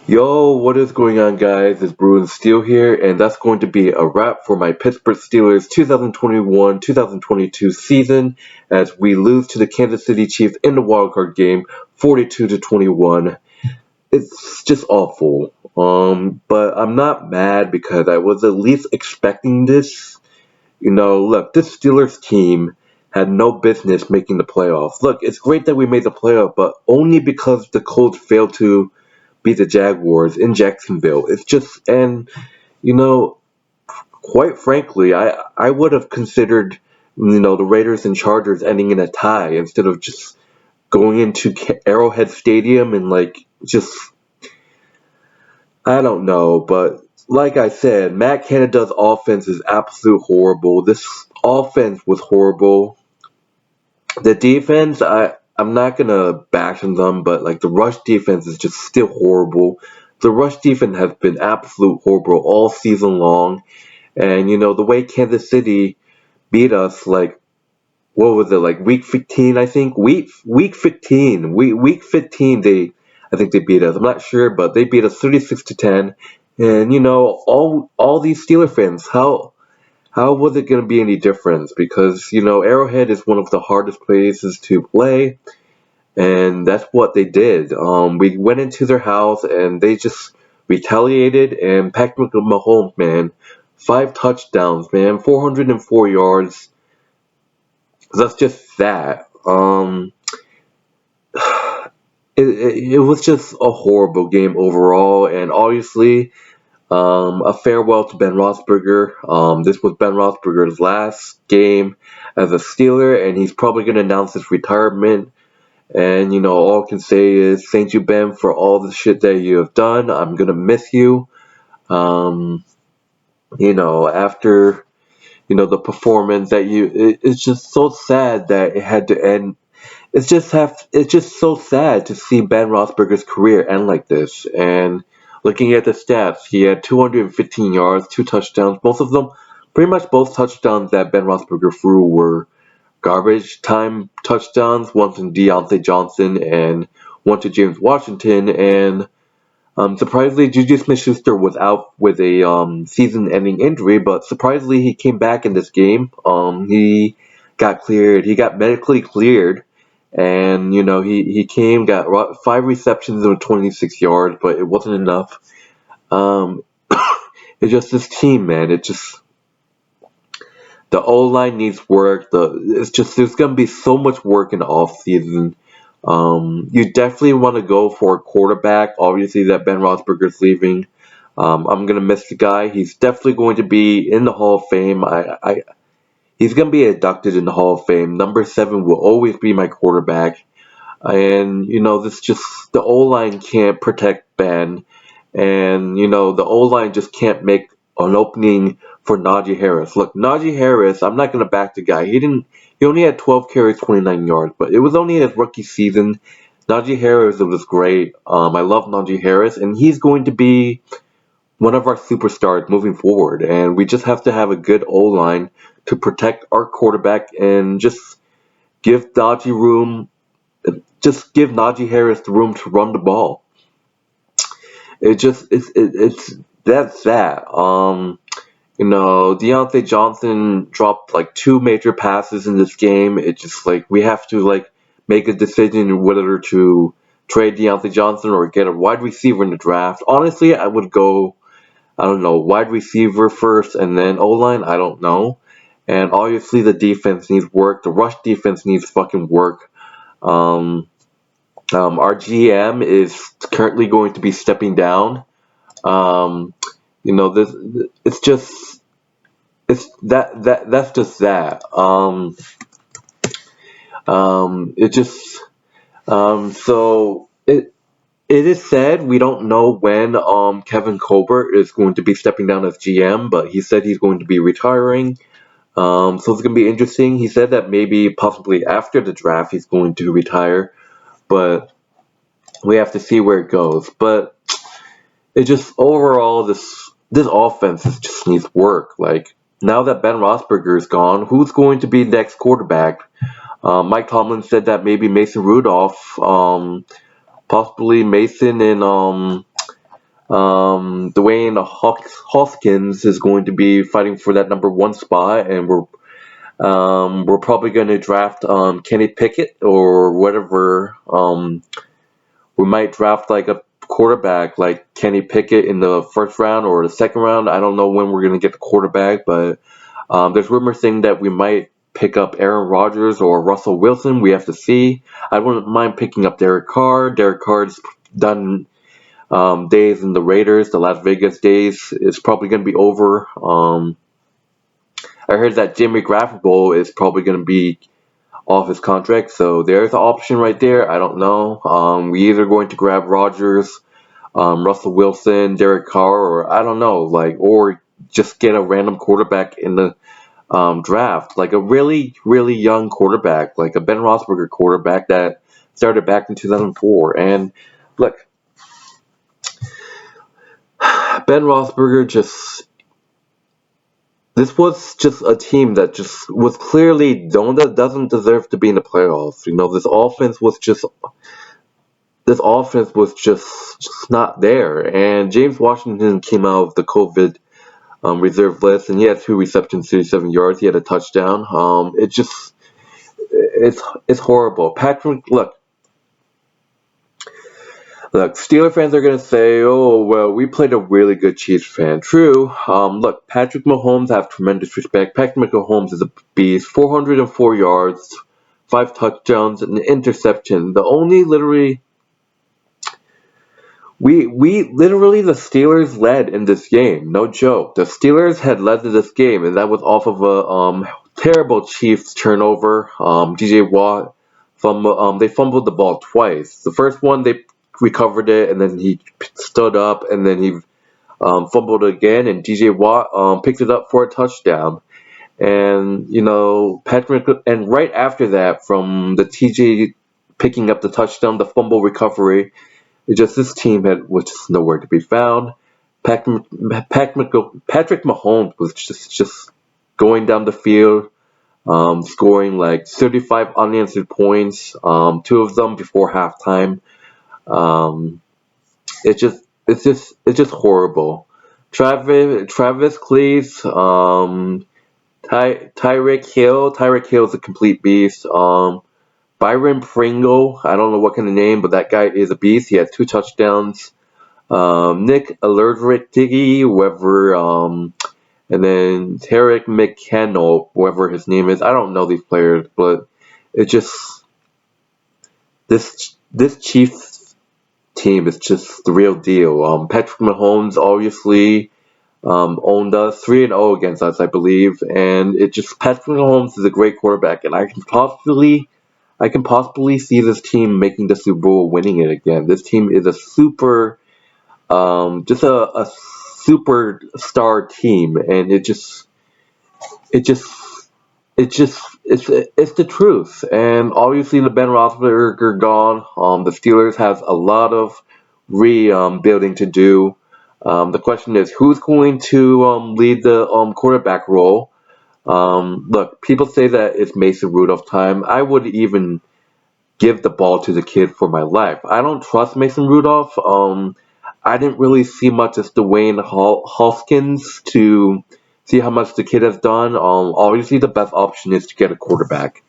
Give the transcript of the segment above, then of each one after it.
Yo, what is going on, guys? It's Bruin Steel here, and that's going to be a wrap for my Pittsburgh Steelers 2021-2022 season as we lose to the Kansas City Chiefs in the wildcard game, 42-21. It's just awful. But I'm not mad because I was at least expecting this. Look, this Steelers team had no business making the playoffs. Look, it's great that we made the playoff, but only because the Colts failed to beat the Jaguars in Jacksonville. It's just, and you know, quite frankly, I would have considered, the Raiders and Chargers ending in a tie instead of just going into Arrowhead Stadium and just, I don't know, but like I said, Matt Canada's offense is absolute horrible. This offense was horrible. The defense, I'm not gonna bash on them, but like the rush defense is just still horrible. The rush defense has been absolute horrible all season long, and the way Kansas City beat us, like what was it, like week 15, I think week 15, week 15 I think they beat us. I'm not sure, but they beat us 36-10, and all these Steeler fans, how was it going to be any difference? Because, Arrowhead is one of the hardest places to play, and that's what they did. We went into their house, and they just retaliated, and Patrick Mahomes, man, 5 touchdowns, man, 404 yards. That's just that. It was just a horrible game overall, and obviously, a farewell to Ben Roethlisberger. This was Ben Roethlisberger's last game as a Steeler, and he's probably going to announce his retirement. And all I can say is thank you, Ben, for all the shit that you have done. I'm gonna miss you. Um, After the performance that it's just so sad that it had to end. It's just so sad to see Ben Roethlisberger's career end like this. And looking at the stats, he had 215 yards, 2 touchdowns. Pretty much both touchdowns that Ben Roethlisberger threw were garbage time touchdowns. One to Deontay Johnson and one to James Washington. And surprisingly, Juju Smith-Schuster was out with a season-ending injury, but surprisingly, he came back in this game. He got cleared. He got medically cleared, and he came, got 5 receptions of 26 yards, but it wasn't enough. Um, it's just this team, man. It just the O line needs work. It's just there's gonna be so much work in the off season. You definitely want to go for a quarterback. Obviously, that Ben Roethlisberger's leaving. I'm gonna miss the guy. He's definitely going to be in the Hall of Fame. He's gonna be inducted in the Hall of Fame. Number 7 will always be my quarterback. And this just the O line can't protect Ben, and the O line just can't make an opening for Najee Harris. Look, Najee Harris, I'm not gonna back the guy. He only had 12 carries, 29 yards, but it was only his rookie season. Najee Harris, it was great. I love Najee Harris, and he's going to be one of our superstars moving forward. And we just have to have a good O line to protect our quarterback and give Najee room. Just give Najee Harris the room to run the ball. It's that's that. Deontay Johnson dropped like 2 major passes in this game. It's just like we have to make a decision whether to trade Deontay Johnson or get a wide receiver in the draft. Honestly, I would go, I don't know, wide receiver first and then O line. I don't know. And obviously the defense needs work. The rush defense needs fucking work. Um, our GM is currently going to be stepping down. Um, this it's just it's that's just that. It just so it is said we don't know when Kevin Colbert is going to be stepping down as GM, but he said he's going to be retiring. So it's gonna be interesting. He said that maybe possibly after the draft he's going to retire, but we have to see where it goes. But it just overall this offense just needs work. Like now that Ben Roethlisberger is gone, who's going to be next quarterback? Mike Tomlin said that maybe Mason Rudolph, possibly Mason and Dwayne Hoskins is going to be fighting for that number one spot, and we're probably going to draft Kenny Pickett or whatever. We might draft like a quarterback like Kenny Pickett in the first round or the second round. I don't know when we're going to get the quarterback, but there's rumors saying that we might pick up Aaron Rodgers or Russell Wilson. We have to see. I wouldn't mind picking up Derek Carr. Derek Carr's done days in the Raiders. The Las Vegas days is probably going to be over. I heard that Jimmy Garoppolo is probably going to be off his contract, so there's an option right there. I don't know. We either going to grab Rodgers, Russell Wilson, Derek Carr, or I don't know, or just get a random quarterback in the draft, like a really, really young quarterback, like a Ben Roethlisberger quarterback that started back in 2004. And look, Ben Roethlisberger this was just a team that just was clearly doesn't deserve to be in the playoffs. This offense was just not there. And James Washington came out of the COVID reserve list, and he had 2 receptions, 37 yards. He had a touchdown. It's horrible. Look, Steeler fans are gonna say, "Oh, well, we played a really good Chiefs fan." True. Look, Patrick Mahomes, I have tremendous respect. Patrick Mahomes is a beast. 404 yards, 5 touchdowns, and an interception. We literally the Steelers led in this game. No joke. The Steelers had led to this game, and that was off of a terrible Chiefs turnover. DJ Watt they fumbled the ball twice. The first one they recovered it, and then he stood up, and then he fumbled again, and DJ Watt picked it up for a touchdown. And Patrick, and right after that, from the TJ picking up the touchdown, the fumble recovery, it's just this team was just nowhere to be found. Patrick Mahomes was just going down the field, scoring like 35 unanswered points, 2 of them before halftime. Um, it's just horrible. Travis Cleese, Tyreek Hill is a complete beast. Byron Pringle, I don't know what kind of name, but that guy is a beast. He had 2 touchdowns. Nick Allergic, whoever, and then Tarek McKenna, whoever his name is. I don't know these players, but it just this Chiefs team is just the real deal. Patrick Mahomes obviously owned us 3-0 against us, I believe, and Patrick Mahomes is a great quarterback, and I can possibly see this team making the Super Bowl, winning it again. This team is a just a superstar team, and it just, it's the truth. And obviously, the Ben Roethlisberger gone. The Steelers have a lot of rebuilding to do. The question is, who's going to lead the quarterback role? Look, people say that it's Mason Rudolph time. I would even give the ball to the kid for my life. I don't trust Mason Rudolph. I didn't really see much as Dwayne Hoskins to see how much the kid has done. Obviously, the best option is to get a quarterback.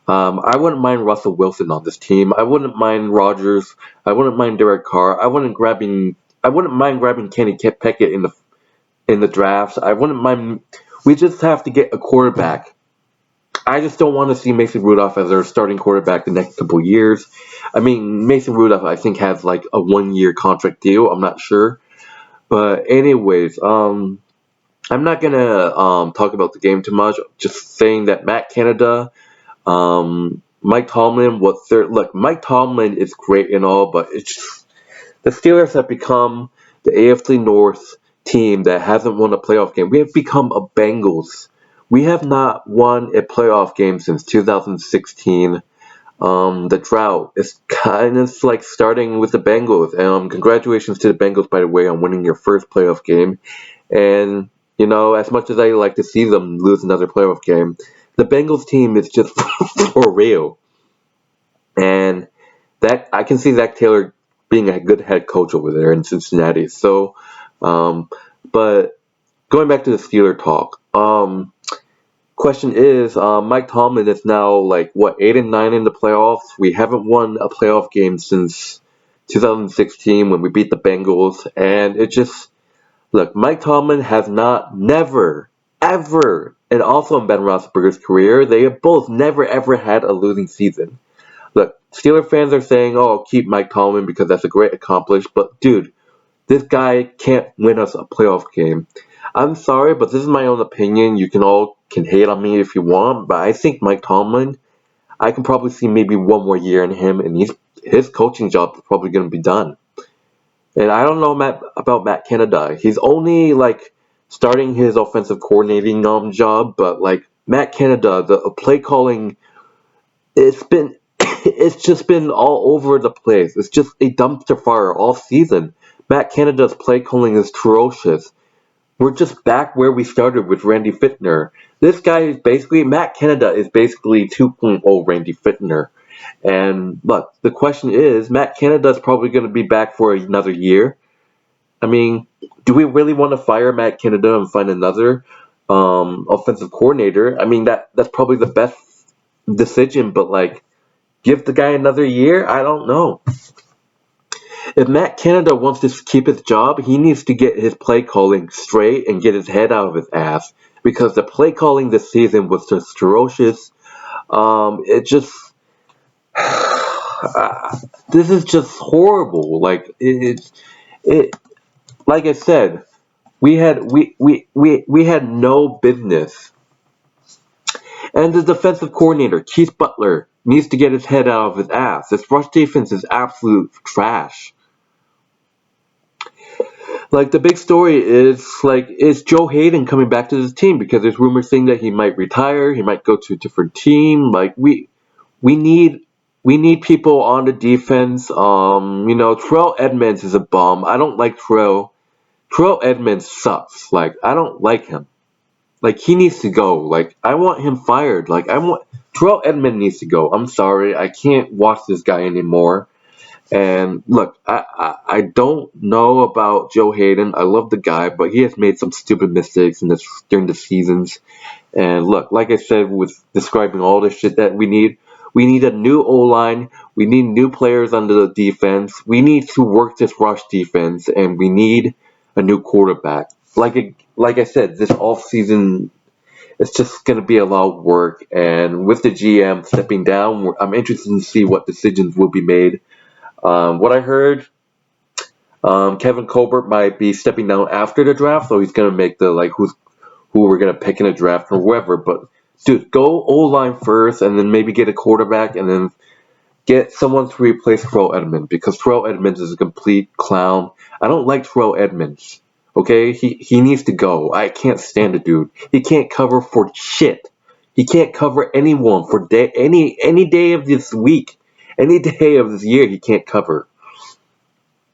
I wouldn't mind Russell Wilson on this team. I wouldn't mind Rodgers. I wouldn't mind Derek Carr. I wouldn't mind grabbing Kenny Pickett in the drafts. I wouldn't mind. We just have to get a quarterback. I just don't want to see Mason Rudolph as our starting quarterback the next couple of years. I mean, Mason Rudolph, I think, has like a 1-year contract deal. I'm not sure. But anyways, I'm not gonna talk about the game too much. Just saying that Matt Canada, Mike Tomlin was third. Look, Mike Tomlin is great and all, but the Steelers have become the AFC North team that hasn't won a playoff game. We have become a Bengals. We have not won a playoff game since 2016. The drought is kind of like starting with the Bengals. Congratulations to the Bengals, by the way, on winning your first playoff game. And, as much as I like to see them lose another playoff game, the Bengals team is just for real. And that I can see Zach Taylor being a good head coach over there in Cincinnati. So, um, but going back to the Steeler talk, question is, Mike Tomlin is now like what 8-9 in the playoffs. We haven't won a playoff game since 2016 when we beat the Bengals, and it just look. Mike Tomlin has not never ever, and also in Ben Roethlisberger's career, they have both never ever had a losing season. Look, Steeler fans are saying, "Oh, keep Mike Tomlin because that's a great accomplishment," but dude, this guy can't win us a playoff game. I'm sorry, but this is my own opinion. You can all can hate on me if you want, but I think Mike Tomlin, I can probably see maybe one more year in him, and his coaching job is probably going to be done. And I don't know about Matt Canada. He's only like starting his offensive coordinating job, but like Matt Canada, the play calling, it's been it's just been all over the place. It's just a dumpster fire all season. Matt Canada's play calling is ferocious. We're just back where we started with Randy Fichtner. This guy is basically Matt Canada is basically 2.0 Randy Fichtner. And look, the question is, Matt Canada's probably going to be back for another year. I mean, do we really want to fire Matt Canada and find another offensive coordinator? I mean, that's probably the best decision, but like, give the guy another year? I don't know. If Matt Canada wants to keep his job, he needs to get his play calling straight and get his head out of his ass because the play calling this season was just ferocious. It just this is just horrible. Like it like I said, we had no business. And the defensive coordinator, Keith Butler, needs to get his head out of his ass. This rush defense is absolute trash. Like the big story is Joe Hayden coming back to this team because there's rumors saying that he might retire, he might go to a different team. Like we need we need people on the defense. Terrell Edmonds is a bum. I don't like Terrell. Terrell Edmonds sucks. Like I don't like him. Like he needs to go. Like I want him fired. Like I want Terrell Edmonds needs to go. I'm sorry. I can't watch this guy anymore. And look, I don't know about Joe Hayden. I love the guy, but he has made some stupid mistakes during the seasons. And look, like I said, with describing all the shit that we need a new O line. We need new players under the defense. We need to work this rush defense, and we need a new quarterback. Like I said, this off season, it's just gonna be a lot of work. And with the GM stepping down, I'm interested to see what decisions will be made. What I heard, Kevin Colbert might be stepping down after the draft, so he's gonna make the like who we're gonna pick in a draft or whoever. But dude, go O line first, and then maybe get a quarterback, and then get someone to replace Terrell Edmonds because Terrell Edmonds is a complete clown. I don't like Terrell Edmonds. Okay, he needs to go. I can't stand the dude. He can't cover for shit. He can't cover anyone for any day of this week, any day of this year. He can't cover.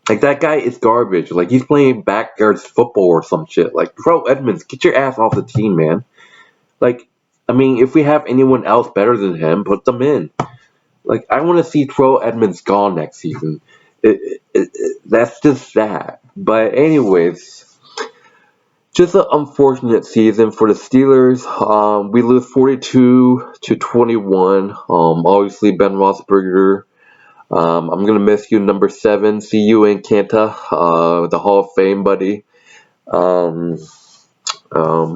Like that guy is garbage. Like he's playing backyards football or some shit. Like Terrell Edmonds, get your ass off the team, man. Like, I mean, if we have anyone else better than him, put them in. Like, I want to see Terrell Edmonds gone next season. That's just that. But anyways, just an unfortunate season for the Steelers. We lose 42-21. Obviously Ben Roethlisberger. I'm gonna miss you, number 7. See you in Canta, the Hall of Fame, buddy. Um,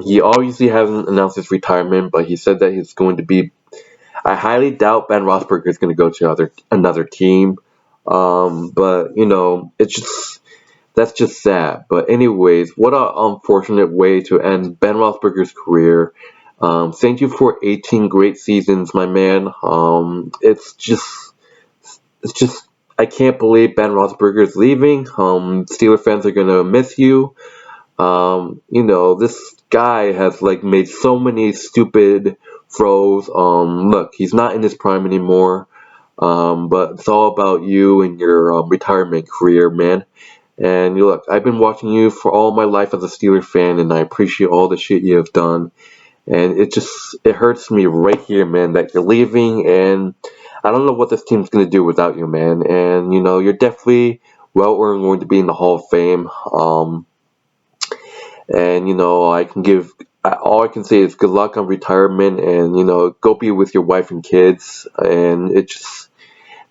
he obviously hasn't announced his retirement, but he said that he's going to be. I highly doubt Ben Roethlisberger is going to go to another team. But it's just that's just sad. But anyways, what an unfortunate way to end Ben Roethlisberger's career. Thank you for 18 great seasons, my man. It's just I can't believe Ben Roethlisberger is leaving. Steeler fans are gonna miss you. This guy has like made so many stupid throws. Look, he's not in his prime anymore. But it's all about you and your retirement career, man. And look, I've been watching you for all my life as a Steeler fan, and I appreciate all the shit you have done. And it hurts me right here, man, that you're leaving, and I don't know what this team's gonna do without you, man. And you're definitely well earned going to be in the Hall of Fame. And I can give all I can say is good luck on retirement, and go be with your wife and kids. And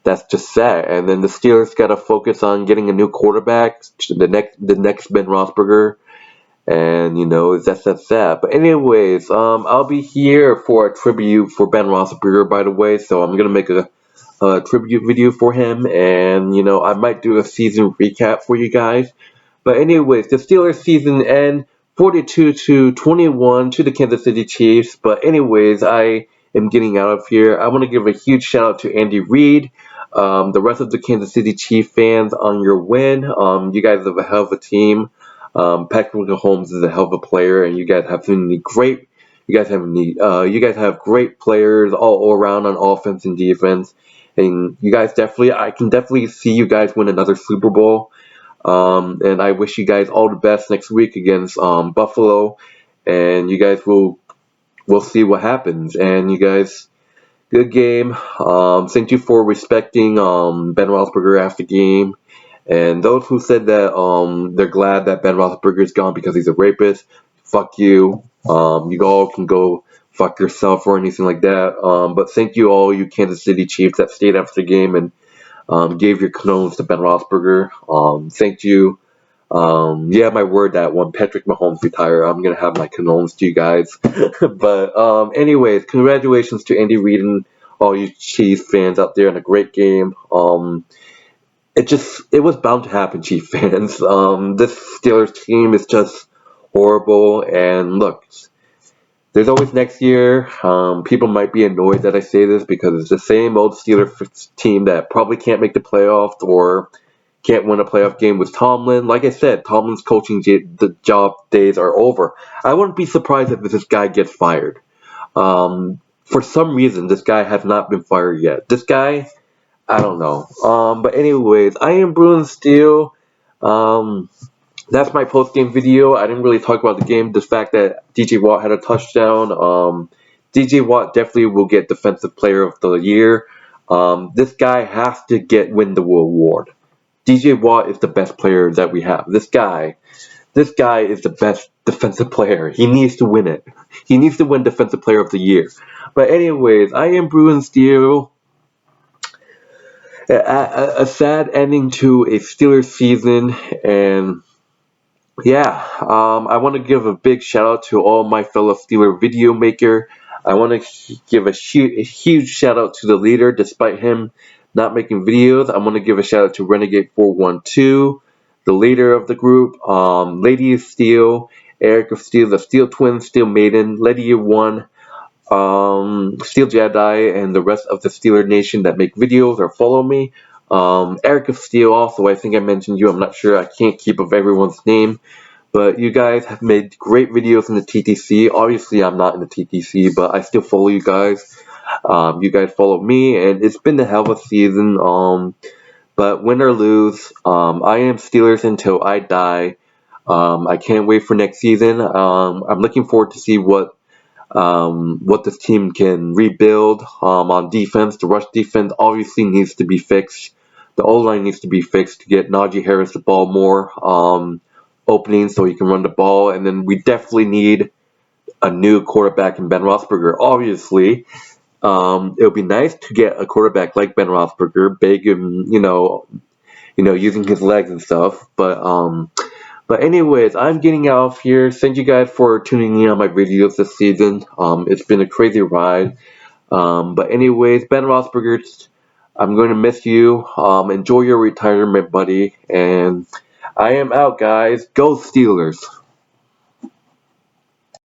that's just sad. And then the Steelers got to focus on getting a new quarterback, the next Ben Roethlisberger. And that's that. But anyways, I'll be here for a tribute for Ben Roethlisberger, by the way. So I'm gonna make a tribute video for him, and I might do a season recap for you guys. But anyways, the Steelers season end 42-21 to the Kansas City Chiefs. But anyways, I am getting out of here. I want to give a huge shout out to Andy Reid, the rest of the Kansas City Chiefs fans on your win. You guys have a hell of a team. Patrick Mahomes is a hell of a player, and you guys have some great. You guys have great players all around on offense and defense, and I can definitely see you guys win another Super Bowl. And I wish you guys all the best next week against Buffalo, and you guys will see what happens. And you guys, good game. Thank you for respecting Ben Roethlisberger after the game. And those who said that they're glad that Ben Roethlisberger is gone because he's a rapist, fuck you. You all can go fuck yourself or anything like that. But thank you all, you Kansas City Chiefs that stayed after the game and gave your condolences to Ben Roethlisberger. Thank you. Yeah, my word that when Patrick Mahomes retire, I'm gonna have my condolences to you guys. But anyways, congratulations to Andy Reid and all you Chiefs fans out there in a great game. It was bound to happen, Chiefs fans. This Steelers team is just horrible. And look, there's always next year. People might be annoyed that I say this because it's the same old Steelers team that probably can't make the playoffs or can't win a playoff game with Tomlin. Like I said, Tomlin's coaching the job days are over. I wouldn't be surprised if this guy gets fired. For some reason, this guy has not been fired yet. This guy, I don't know. But anyways, I am Bruin Steel. That's my post game video. I didn't really talk about the game. The fact that DJ Watt had a touchdown. DJ Watt definitely will get Defensive Player of the Year. This guy has to win the award. DJ Watt is the best player that we have. This guy is the best defensive player. He needs to win it. He needs to win Defensive Player of the Year. But anyways, I am Bruin Steel. A sad ending to a Steelers season, and yeah, I want to give a big shout out to all my fellow Steeler video maker. I want to give a huge shout out to the leader, despite him not making videos. I want to give a shout out to Renegade 412, the leader of the group, Lady of Steel, Eric of Steel, the Steel Twins, Steel Maiden, Lady of One, Steel Jedi, and the rest of the Steeler Nation that make videos or follow me. Eric of Steel also, I think I mentioned you, I'm not sure, I can't keep up everyone's name, but you guys have made great videos in the TTC. Obviously I'm not in the TTC, but I still follow you guys. You guys follow me, and it's been a hell of a season, but win or lose, I am Steelers until I die. I can't wait for next season. I'm looking forward to see what this team can rebuild on defense. The rush defense obviously needs to be fixed. The O-line needs to be fixed to get Najee Harris the ball more openings so he can run the ball. And then we definitely need a new quarterback in Ben Roethlisberger. Obviously, it would be nice to get a quarterback like Ben Roethlisberger, big and using his legs and stuff. But anyways, I'm getting out of here. Thank you guys for tuning in on my videos this season. It's been a crazy ride. But anyways, Ben Roethlisberger, I'm going to miss you. Enjoy your retirement, buddy. And I am out, guys. Go Steelers.